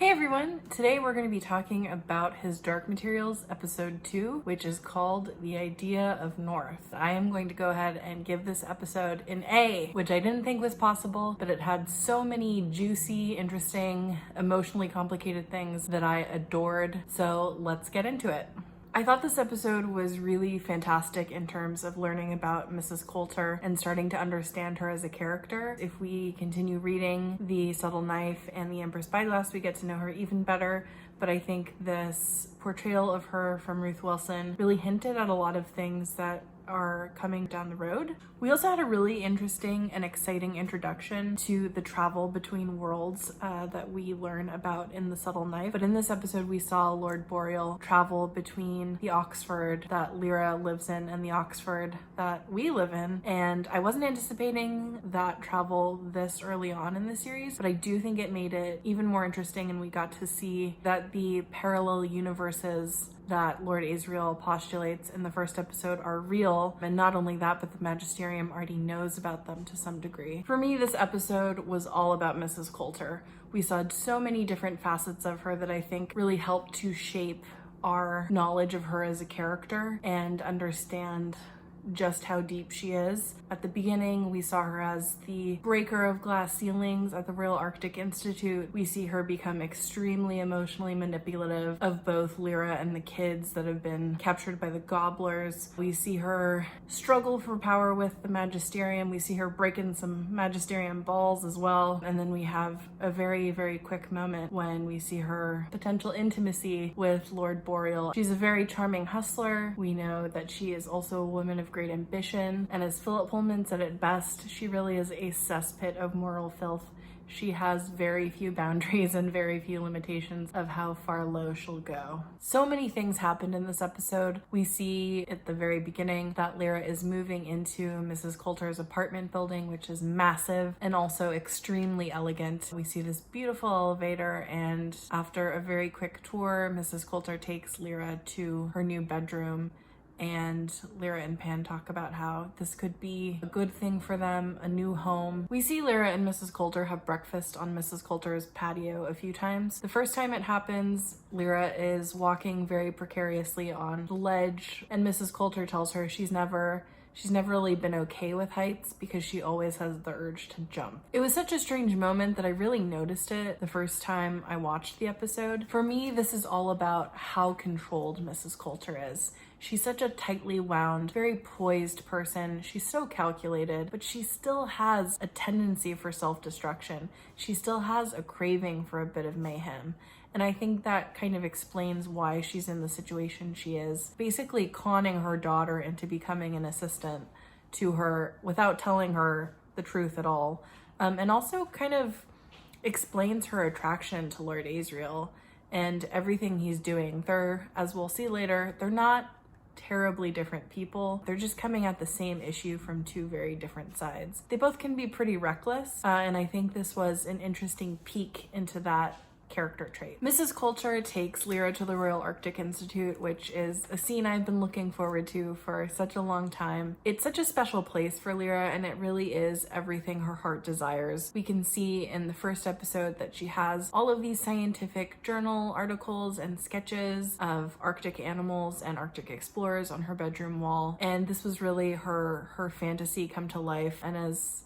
Hey everyone! Today we're going to be talking about his Dark Materials episode 2, which is called The Idea of North. I am going to go ahead and give this episode an A, which I didn't think was possible, but it had so many juicy, interesting, emotionally complicated things that I adored. So let's get into it. I thought this episode was really fantastic in terms of learning about Mrs. Coulter and starting to understand her as a character. If we continue reading The Subtle Knife and The Empress Spyglass, we get to know her even better. But I think this portrayal of her from Ruth Wilson really hinted at a lot of things that are coming down the road. We also had a really interesting and exciting introduction to the travel between worlds that we learn about in The Subtle Knife. But in this episode, we saw Lord Boreal travel between the Oxford that Lyra lives in and the Oxford that we live in. And I wasn't anticipating that travel this early on in the series, but I do think it made it even more interesting, and we got to see that the parallel universes that Lord Asriel postulates in the first episode are real, and not only that, but the Magisterium already knows about them to some degree. For me, this episode was all about Mrs. Coulter. We saw so many different facets of her that I think really helped to shape our knowledge of her as a character and understand just how deep she is. At the beginning, we saw her as the breaker of glass ceilings at the Royal Arctic Institute. We see her become extremely emotionally manipulative of both Lyra and the kids that have been captured by the gobblers. We see her struggle for power with the Magisterium. We see her breaking some Magisterium balls as well. And then we have a very, very quick moment when we see her potential intimacy with Lord Boreal. She's a very charming hustler. We know that she is also a woman of great ambition, and as Philip Pullman said it best, she really is a cesspit of moral filth. She has very few boundaries and very few limitations of how far low she'll go. So many things happened in this episode. We see at the very beginning that Lyra is moving into Mrs. Coulter's apartment building, which is massive and also extremely elegant. We see this beautiful elevator, and after a very quick tour, Mrs. Coulter takes Lyra to her new bedroom. And Lyra and Pan talk about how this could be a good thing for them, a new home. We see Lyra and Mrs. Coulter have breakfast on Mrs. Coulter's patio a few times. The first time it happens, Lyra is walking very precariously on the ledge, and Mrs. Coulter tells her she's never really been okay with heights because she always has the urge to jump. It was such a strange moment that I really noticed it the first time I watched the episode. For me, this is all about how controlled Mrs. Coulter is. She's such a tightly wound, very poised person. She's so calculated, but she still has a tendency for self-destruction. She still has a craving for a bit of mayhem. And I think that kind of explains why she's in the situation she is, basically conning her daughter into becoming an assistant to her without telling her the truth at all. And also kind of explains her attraction to Lord Asriel and everything he's doing. They're, as we'll see later, they're not terribly different people. They're just coming at the same issue from two very different sides. They both can be pretty reckless, and I think this was an interesting peek into that character trait. Mrs. Coulter takes Lyra to the Royal Arctic Institute, which is a scene I've been looking forward to for such a long time. It's such a special place for Lyra, and it really is everything her heart desires. We can see in the first episode that she has all of these scientific journal articles and sketches of Arctic animals and Arctic explorers on her bedroom wall, and this was really her fantasy come to life. And as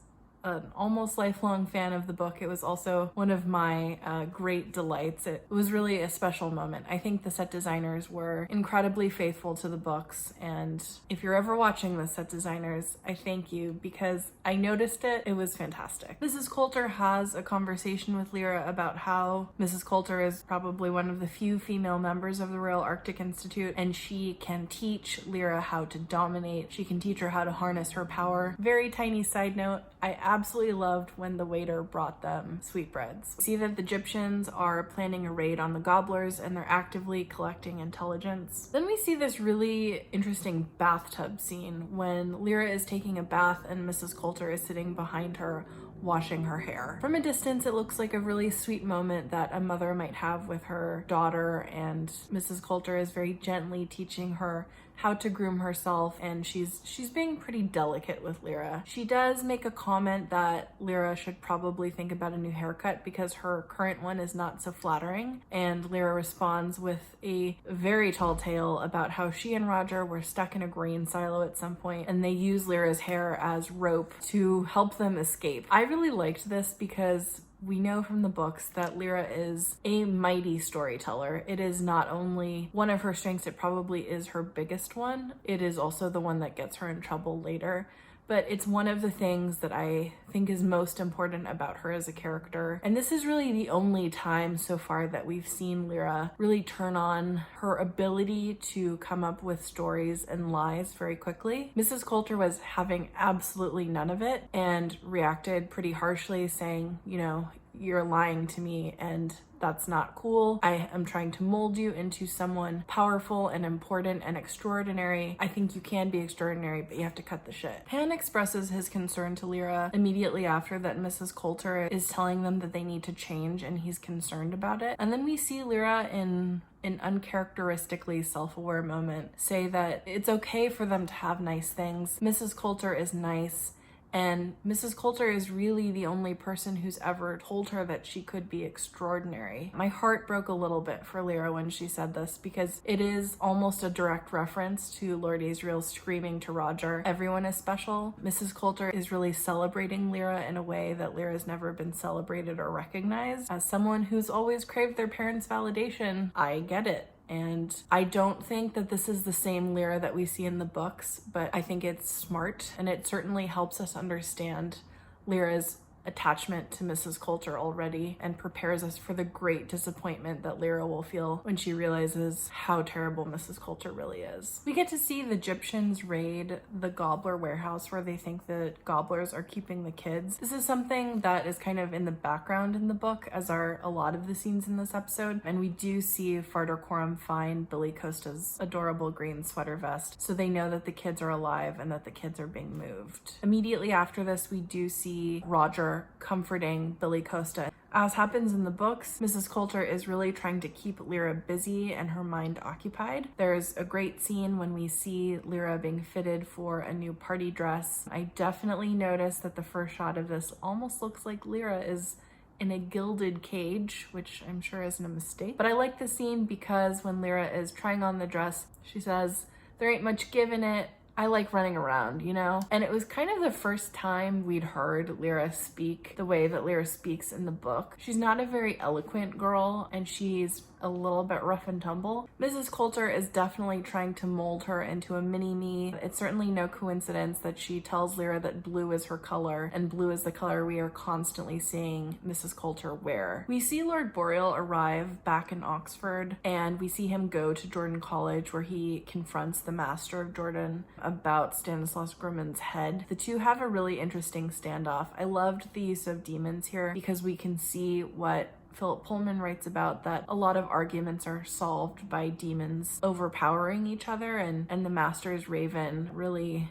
an almost lifelong fan of the book, it was also one of my great delights. It was really a special moment. I think the set designers were incredibly faithful to the books, and if you're ever watching the set designers, I thank you because I noticed it. It was fantastic. Mrs. Coulter has a conversation with Lyra about how Mrs. Coulter is probably one of the few female members of the Royal Arctic Institute, and she can teach Lyra how to dominate. She can teach her how to harness her power. Very tiny side note, I absolutely loved when the waiter brought them sweetbreads. We see that the Egyptians are planning a raid on the gobblers, and they're actively collecting intelligence. Then we see this really interesting bathtub scene when Lyra is taking a bath and Mrs. Coulter is sitting behind her washing her hair. From a distance, it looks like a really sweet moment that a mother might have with her daughter, and Mrs. Coulter is very gently teaching her how to groom herself, and she's being pretty delicate with Lyra. She does make a comment that Lyra should probably think about a new haircut because her current one is not so flattering, and Lyra responds with a very tall tale about how she and Roger were stuck in a grain silo at some point, and they use Lyra's hair as rope to help them escape. I really liked this because we know from the books that Lyra is a mighty storyteller. It is not only one of her strengths, it probably is her biggest one. It is also the one that gets her in trouble later. But it's one of the things that I think is most important about her as a character. And this is really the only time so far that we've seen Lyra really turn on her ability to come up with stories and lies very quickly. Mrs. Coulter was having absolutely none of it and reacted pretty harshly, saying, you know, you're lying to me and that's not cool. I am trying to mold you into someone powerful and important and extraordinary. I think you can be extraordinary, but you have to cut the shit. Pan expresses his concern to Lyra immediately after that Mrs. Coulter is telling them that they need to change and he's concerned about it. And then we see Lyra in an uncharacteristically self-aware moment say that it's okay for them to have nice things. Mrs. Coulter is nice. And Mrs. Coulter is really the only person who's ever told her that she could be extraordinary. My heart broke a little bit for Lyra when she said this because it is almost a direct reference to Lord Asriel screaming to Roger, everyone is special. Mrs. Coulter is really celebrating Lyra in a way that Lyra's never been celebrated or recognized. As someone who's always craved their parents' validation, I get it. And I don't think that this is the same Lyra that we see in the books, but I think it's smart and it certainly helps us understand Lyra's attachment to Mrs. Coulter already and prepares us for the great disappointment that Lyra will feel when she realizes how terrible Mrs. Coulter really is. We get to see the Egyptians raid the Gobbler warehouse where they think that gobblers are keeping the kids. This is something that is kind of in the background in the book, as are a lot of the scenes in this episode, and we do see Farder Coram find Billy Costa's adorable green sweater vest, so they know that the kids are alive and that the kids are being moved. Immediately after this, we do see Roger comforting Billy Costa. As happens in the books, Mrs. Coulter is really trying to keep Lyra busy and her mind occupied. There's a great scene when we see Lyra being fitted for a new party dress. I definitely noticed that the first shot of this almost looks like Lyra is in a gilded cage, which I'm sure isn't a mistake. But I like the scene because when Lyra is trying on the dress, she says, "There ain't much give in it. I like running around, you know?" And it was kind of the first time we'd heard Lyra speak the way that Lyra speaks in the book. She's not a very eloquent girl, and she's a little bit rough and tumble. Mrs. Coulter is definitely trying to mold her into a mini-me. It's certainly no coincidence that she tells Lyra that blue is her color, and blue is the color we are constantly seeing Mrs. Coulter wear. We see Lord Boreal arrive back in Oxford, and we see him go to Jordan College where he confronts the master of Jordan about Stanislaus Grumman's head. The two have a really interesting standoff. I loved the use of demons here because we can see what Philip Pullman writes about, that a lot of arguments are solved by demons overpowering each other, and the Master's Raven really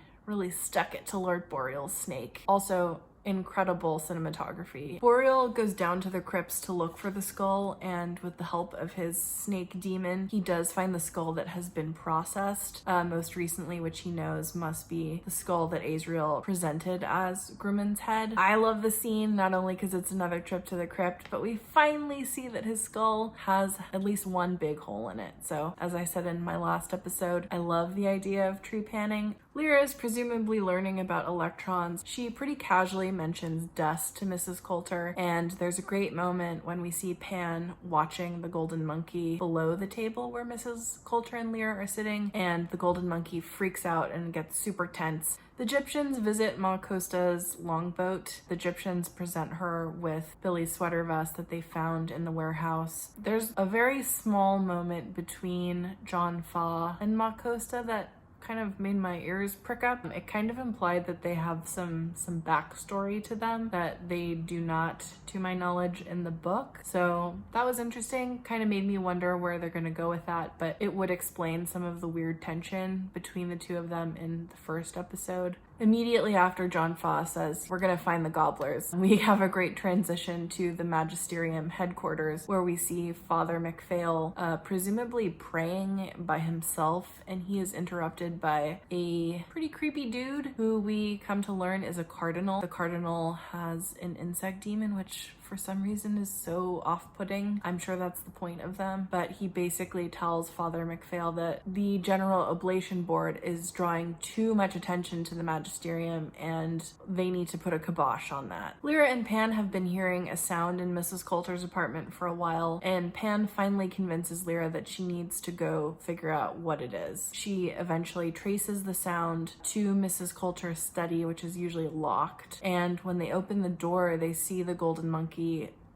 stuck it to Lord Boreal's snake. Also, incredible cinematography. Boreal goes down to the crypts to look for the skull, and with the help of his snake demon, he does find the skull that has been processed, most recently, which he knows must be the skull that Asriel presented as Grumman's head. I love the scene, not only because it's another trip to the crypt, but we finally see that his skull has at least one big hole in it. So, as I said in my last episode, I love the idea of tree panning. Lyra is presumably learning about electrons. She pretty casually mentions dust to Mrs. Coulter, and there's a great moment when we see Pan watching the golden monkey below the table where Mrs. Coulter and Lyra are sitting, and the golden monkey freaks out and gets super tense. The Egyptians visit Ma Costa's longboat. The Egyptians present her with Billy's sweater vest that they found in the warehouse. There's a very small moment between John Fa and Ma Costa that kind of made my ears prick up. It kind of implied that they have some backstory to them that they do not, to my knowledge, in the book. So that was interesting. Kind of made me wonder where they're going to go with that, but it would explain some of the weird tension between the two of them in the first episode. Immediately after John Fa says, we're gonna find the gobblers, we have a great transition to the Magisterium headquarters where we see Father MacPhail presumably praying by himself, and he is interrupted by a pretty creepy dude who we come to learn is a cardinal. The cardinal has an insect demon, which for some reason is so off-putting. I'm sure that's the point of them, but he basically tells Father MacPhail that the General Oblation Board is drawing too much attention to the Magisterium and they need to put a kibosh on that. Lyra and Pan have been hearing a sound in Mrs. Coulter's apartment for a while, and Pan finally convinces Lyra that she needs to go figure out what it is. She eventually traces the sound to Mrs. Coulter's study, which is usually locked, and when they open the door, they see the golden monkey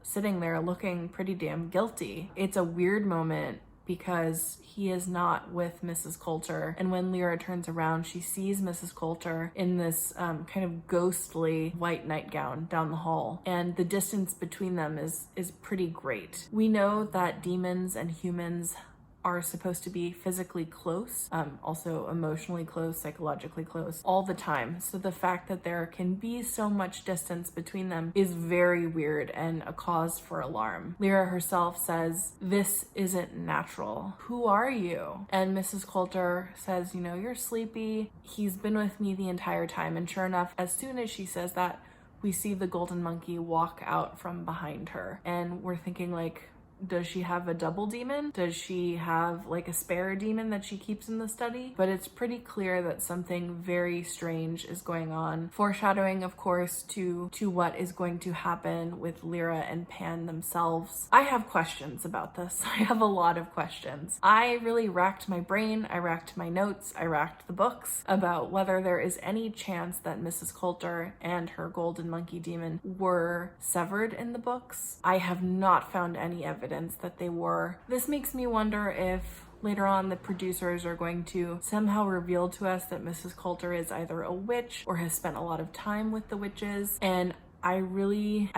sitting there looking pretty damn guilty. It's a weird moment because he is not with Mrs. Coulter, and when Lyra turns around, she sees Mrs. Coulter in this kind of ghostly white nightgown down the hall, and the distance between them is pretty great. We know that demons and humans are supposed to be physically close, also emotionally close, psychologically close, all the time. So the fact that there can be so much distance between them is very weird and a cause for alarm. Lyra herself says, "This isn't natural. Who are you?" And Mrs. Coulter says, "You know, you're sleepy. He's been with me the entire time." And sure enough, as soon as she says that, we see the golden monkey walk out from behind her. And we're thinking, like, does she have a double demon? Does she have like a spare demon that she keeps in the study? But it's pretty clear that something very strange is going on. Foreshadowing, of course, to what is going to happen with Lyra and Pan themselves. I have questions about this. I have a lot of questions. I really racked my brain, I racked my notes, I racked the books about whether there is any chance that Mrs. Coulter and her golden monkey demon were severed in the books. I have not found any evidence that they were. This makes me wonder if later on the producers are going to somehow reveal to us that Mrs. Coulter is either a witch or has spent a lot of time with the witches, and I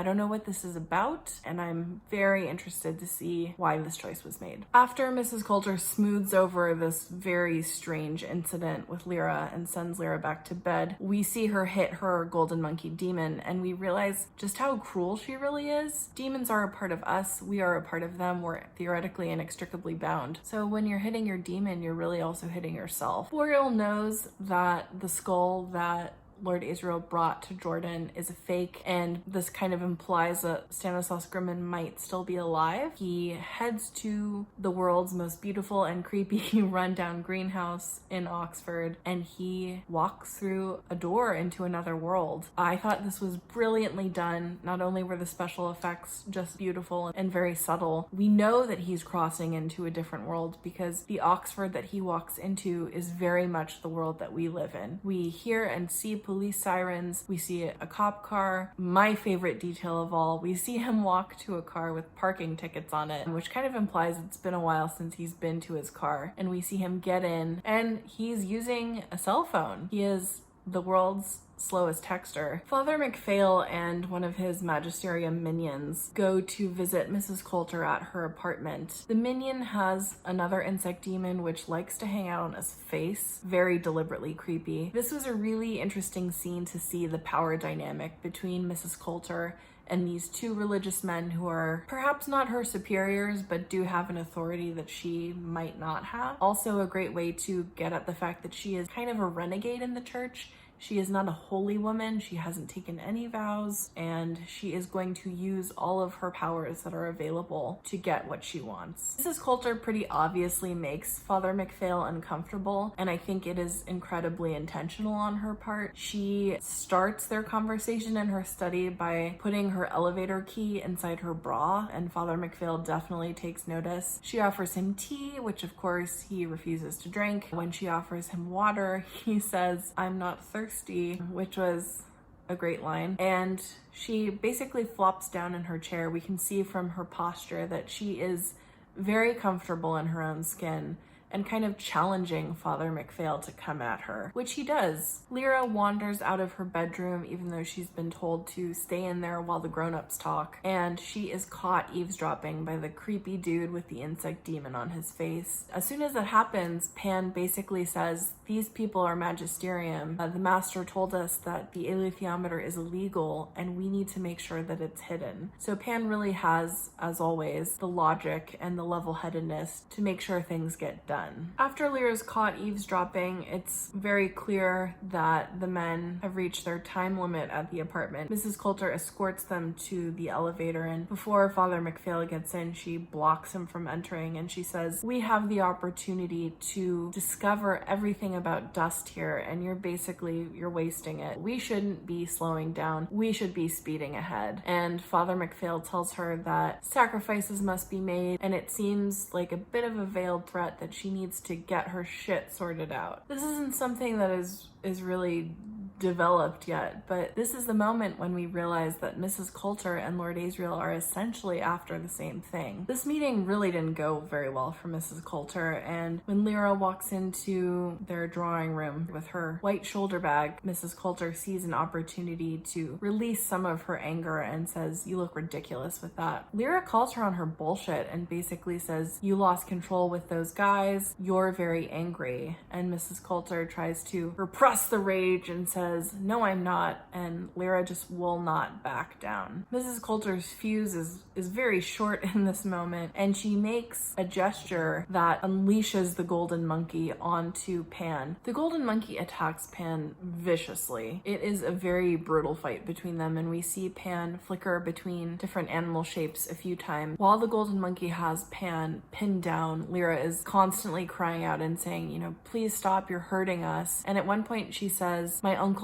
don't know what this is about, and I'm very interested to see why this choice was made. After Mrs. Coulter smooths over this very strange incident with Lyra and sends Lyra back to bed, we see her hit her golden monkey demon, and we realize just how cruel she really is. Demons are a part of us, we are a part of them, we're theoretically inextricably bound. So when you're hitting your demon, you're really also hitting yourself. Boreal knows that the skull that Lord Israel brought to Jordan is a fake, and this kind of implies that Stanislaus Grimman might still be alive. He heads to the world's most beautiful and creepy rundown greenhouse in Oxford, and he walks through a door into another world. I thought this was brilliantly done. Not only were the special effects just beautiful and very subtle, we know that he's crossing into a different world because the Oxford that he walks into is very much the world that we live in. We hear and see police sirens, we see a cop car. My favorite detail of all, we see him walk to a car with parking tickets on it, which kind of implies it's been a while since he's been to his car. And we see him get in, and he's using a cell phone. He is the world's slowest texter. Father MacPhail and one of his magisterium minions go to visit Mrs. Coulter at her apartment. The minion has another insect demon which likes to hang out on his face, very deliberately creepy. This was a really interesting scene to see the power dynamic between Mrs. Coulter and these two religious men who are perhaps not her superiors, but do have an authority that she might not have. Also a great way to get at the fact that she is kind of a renegade in the church. She is not a holy woman, she hasn't taken any vows, and she is going to use all of her powers that are available to get what she wants. Mrs. Coulter pretty obviously makes Father MacPhail uncomfortable, and I think it is incredibly intentional on her part. She starts their conversation in her study by putting her elevator key inside her bra, and Father MacPhail definitely takes notice. She offers him tea, which of course he refuses to drink. When she offers him water, he says, "I'm not thirsty," which was a great line. And she basically flops down in her chair. We can see from her posture that she is very comfortable in her own skin and kind of challenging Father McPhail to come at her, which he does. Lyra wanders out of her bedroom even though she's been told to stay in there while the grown-ups talk, and she is caught eavesdropping by the creepy dude with the insect demon on his face. As soon as that happens, Pan basically says, "These people are magisterium. The master told us that the alethiometer is illegal and we need to make sure that it's hidden." So Pan really has, as always, the logic and the level-headedness to make sure things get done. After Lyra's caught eavesdropping, it's very clear that the men have reached their time limit at the apartment. Mrs. Coulter escorts them to the elevator, and before Father McPhail gets in, she blocks him from entering, and she says, "We have the opportunity to discover everything about dust here, and you're wasting it. We shouldn't be slowing down. We should be speeding ahead." And Father McPhail tells her that sacrifices must be made, and it seems like a bit of a veiled threat that she needs to get her shit sorted out. This isn't something that is really developed yet, but this is the moment when we realize that Mrs. Coulter and Lord Asriel are essentially after the same thing. This meeting really didn't go very well for Mrs. Coulter, and when Lyra walks into their drawing room with her white shoulder bag, Mrs. Coulter sees an opportunity to release some of her anger and says, "You look ridiculous with that." Lyra calls her on her bullshit and basically says, "You lost control with those guys. You're very angry." And Mrs. Coulter tries to repress the rage and says, "No, I'm not," and Lyra just will not back down. Mrs. Coulter's fuse is very short in this moment, and she makes a gesture that unleashes the golden monkey onto Pan. The golden monkey attacks Pan viciously. It is a very brutal fight between them, and we see Pan flicker between different animal shapes a few times. While the golden monkey has Pan pinned down, Lyra is constantly crying out and saying, "Please stop, you're hurting us." And at one point she says, "My uncle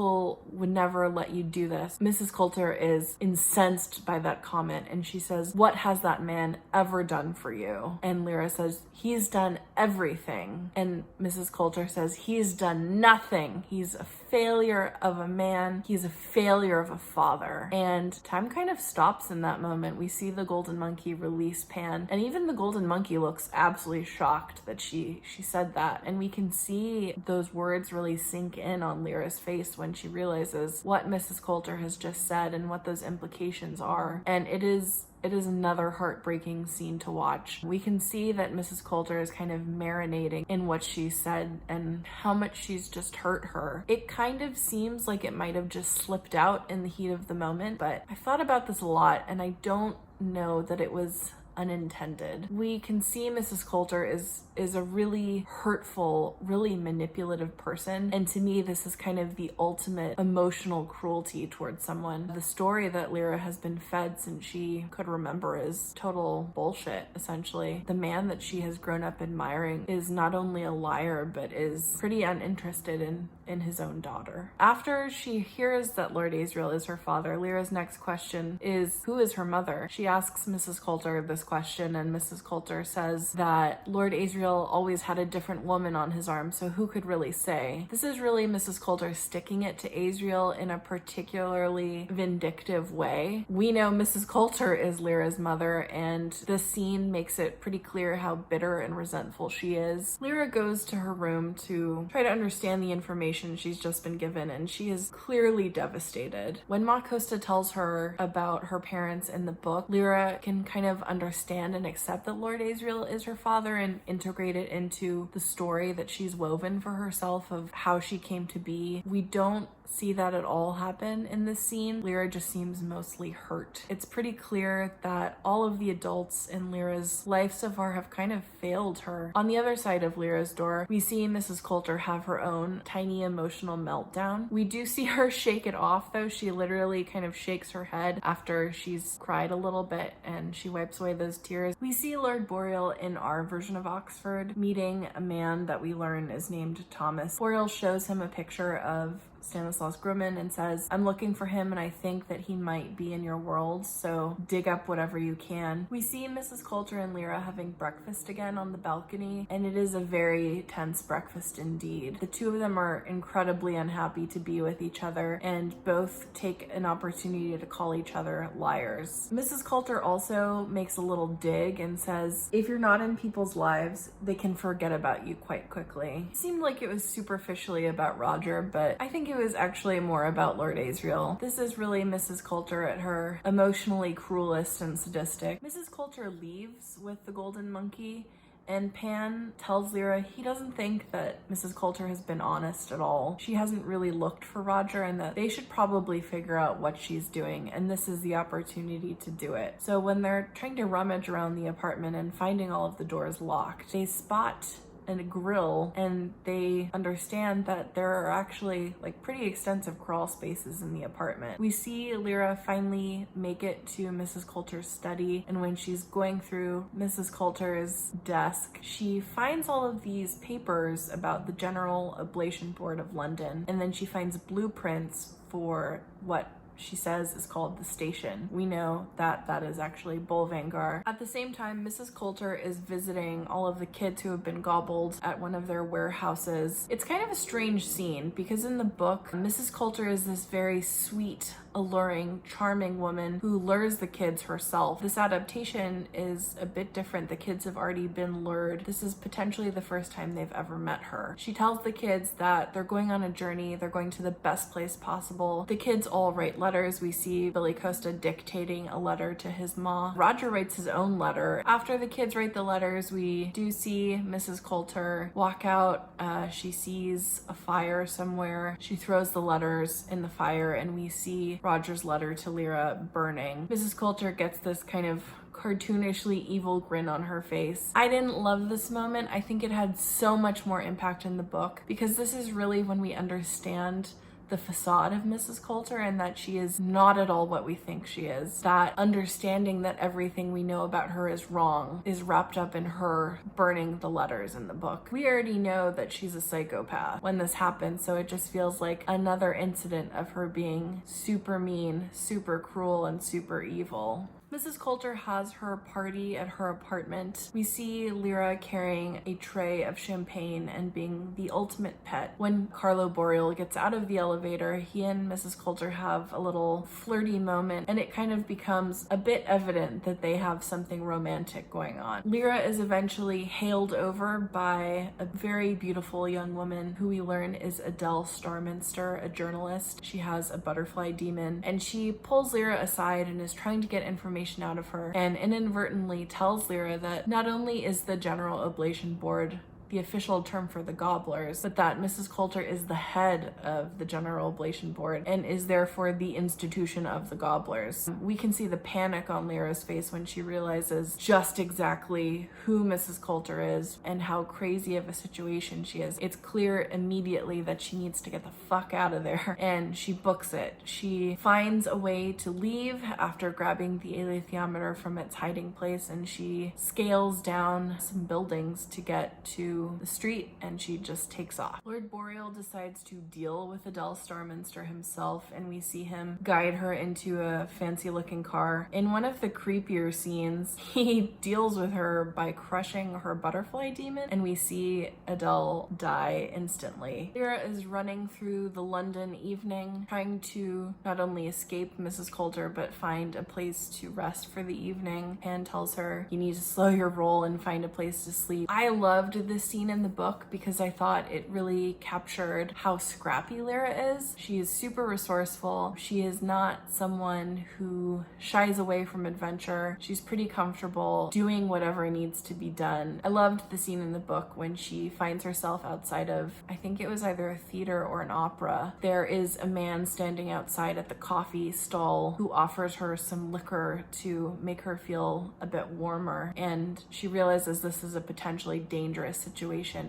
would never let you do this." Mrs. Coulter is incensed by that comment, and she says, "What has that man ever done for you?" And Lyra says, "He's done everything." And Mrs. Coulter says, "He's done nothing. He's a failure of a man. He's a failure of a father." And time kind of stops in that moment. We see the golden monkey release Pan, and even the golden monkey looks absolutely shocked that she said that. And we can see those words really sink in on Lyra's face when she realizes what Mrs. Coulter has just said and what those implications are. And it is another heartbreaking scene to watch. We can see that Mrs. Coulter is kind of marinating in what she said and how much she's just hurt her. It kind of seems like it might have just slipped out in the heat of the moment, but I thought about this a lot, and I don't know that it was unintended. We can see Mrs. Coulter is a really hurtful, really manipulative person, and to me this is kind of the ultimate emotional cruelty towards someone. The story that Lyra has been fed since she could remember is total bullshit, essentially. The man that she has grown up admiring is not only a liar, but is pretty uninterested in his own daughter. After she hears that Lord Asriel is her father, Lyra's next question is, who is her mother? She asks Mrs. Coulter this question, and Mrs. Coulter says that Lord Asriel always had a different woman on his arm, so who could really say? This is really Mrs. Coulter sticking it to Asriel in a particularly vindictive way. We know Mrs. Coulter is Lyra's mother, and this scene makes it pretty clear how bitter and resentful she is. Lyra goes to her room to try to understand the information she's just been given, and she is clearly devastated. When Ma Costa tells her about her parents in the book, Lyra can kind of understand and accept that Lord Asriel is her father and integrate it into the story that she's woven for herself of how she came to be. We don't see that at all happen in this scene. Lyra just seems mostly hurt. It's pretty clear that all of the adults in Lyra's life so far have kind of failed her. On the other side of Lyra's door, we see Mrs. Coulter have her own tiny emotional meltdown. We do see her shake it off though. She literally kind of shakes her head after she's cried a little bit and she wipes away those tears. We see Lord Boreal in our version of Oxford meeting a man that we learn is named Thomas. Boreal shows him a picture of Stanislaus Grumman and says, "I'm looking for him and I think that he might be in your world, so dig up whatever you can." We see Mrs. Coulter and Lyra having breakfast again on the balcony, and it is a very tense breakfast indeed. The two of them are incredibly unhappy to be with each other and both take an opportunity to call each other liars. Mrs. Coulter also makes a little dig and says, "If you're not in people's lives, they can forget about you quite quickly." It seemed like it was superficially about Roger, but I think it was actually more about Lord Asriel. This is really Mrs. Coulter at her emotionally cruelest and sadistic. Mrs. Coulter leaves with the golden monkey, and Pan tells Lyra he doesn't think that Mrs. Coulter has been honest at all. She hasn't really looked for Roger and that they should probably figure out what she's doing, and this is the opportunity to do it. So when they're trying to rummage around the apartment and finding all of the doors locked, they spot a grill and they understand that there are actually like pretty extensive crawl spaces in the apartment. We see Lyra finally make it to Mrs. Coulter's study, and when she's going through Mrs. Coulter's desk, she finds all of these papers about the General Oblation Board of London, and then she finds blueprints for what she says is called the station. We know that that is actually Bolvangar. At the same time, Mrs. Coulter is visiting all of the kids who have been gobbled at one of their warehouses. It's kind of a strange scene because in the book, Mrs. Coulter is this very sweet, alluring, charming woman who lures the kids herself. This adaptation is a bit different. The kids have already been lured. This is potentially the first time they've ever met her. She tells the kids that they're going on a journey, they're going to the best place possible. The kids all write letters. We see Billy Costa dictating a letter to his ma. Roger writes his own letter. After the kids write the letters, we do see Mrs. Coulter walk out. She sees a fire somewhere. She throws the letters in the fire, and we see Roger's letter to Lyra burning. Mrs. Coulter gets this kind of cartoonishly evil grin on her face. I didn't love this moment. I think it had so much more impact in the book because this is really when we understand the facade of Mrs. Coulter and that she is not at all what we think she is. That understanding that everything we know about her is wrong is wrapped up in her burning the letters in the book. We already know that she's a psychopath when this happens, so it just feels like another incident of her being super mean, super cruel, and super evil. Mrs. Coulter has her party at her apartment. We see Lyra carrying a tray of champagne and being the ultimate pet. When Carlo Boreal gets out of the elevator, he and Mrs. Coulter have a little flirty moment, and it kind of becomes a bit evident that they have something romantic going on. Lyra is eventually hailed over by a very beautiful young woman who we learn is Adele Starminster, a journalist. She has a butterfly demon, and she pulls Lyra aside and is trying to get information out of her and inadvertently tells Lyra that not only is the General Oblation Board the official term for the gobblers, but that Mrs. Coulter is the head of the General Oblation Board and is therefore the institution of the gobblers. We can see the panic on Lyra's face when she realizes just exactly who Mrs. Coulter is and how crazy of a situation she is. It's clear immediately that she needs to get the fuck out of there, and she books it. She finds a way to leave after grabbing the alethiometer from its hiding place, and she scales down some buildings to get to the street, and she just takes off. Lord Boreal decides to deal with Adele Starminster himself, and we see him guide her into a fancy looking car. In one of the creepier scenes, he deals with her by crushing her butterfly demon, and we see Adele die instantly. Lyra is running through the London evening, trying to not only escape Mrs. Coulter, but find a place to rest for the evening. Pan tells her, "You need to slow your roll and find a place to sleep." I loved this scene in the book because I thought it really captured how scrappy Lyra is. She is super resourceful. She is not someone who shies away from adventure. She's pretty comfortable doing whatever needs to be done. I loved the scene in the book when she finds herself outside of, I think it was either a theater or an opera. There is a man standing outside at the coffee stall who offers her some liquor to make her feel a bit warmer, and she realizes this is a potentially dangerous situation,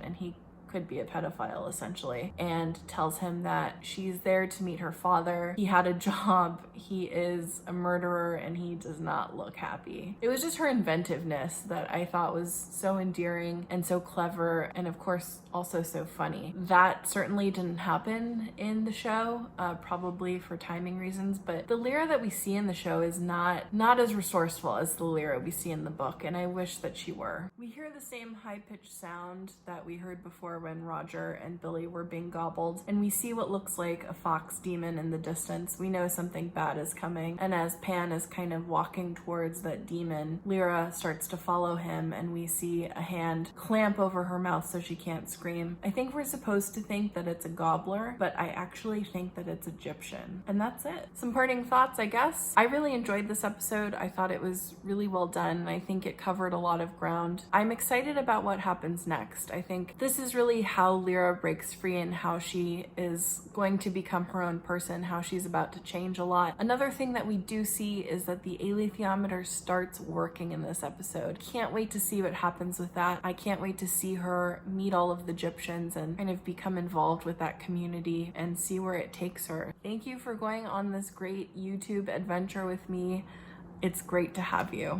and he could be a pedophile essentially, and tells him that she's there to meet her father. He had a job, he is a murderer, and he does not look happy. It was just her inventiveness that I thought was so endearing and so clever, and of course also so funny. That certainly didn't happen in the show, probably for timing reasons, but the Lyra that we see in the show is not as resourceful as the Lyra we see in the book, and I wish that she were. We hear the same high-pitched sound that we heard before when Roger and Billy were being gobbled, and we see what looks like a fox demon in the distance. We know something bad is coming, and as Pan is kind of walking towards that demon, Lyra starts to follow him, and we see a hand clamp over her mouth so she can't scream. I think we're supposed to think that it's a gobbler, but I actually think that it's Egyptian. And that's it. Some parting thoughts, I guess. I really enjoyed this episode. I thought it was really well done, and I think it covered a lot of ground. I'm excited about what happens next. I think this is really how Lyra breaks free and how she is going to become her own person, how she's about to change a lot. Another thing that we do see is that the alethiometer starts working in this episode. Can't wait to see what happens with that. I can't wait to see her meet all of the Egyptians and kind of become involved with that community and see where it takes her. Thank you for going on this great YouTube adventure with me. It's great to have you.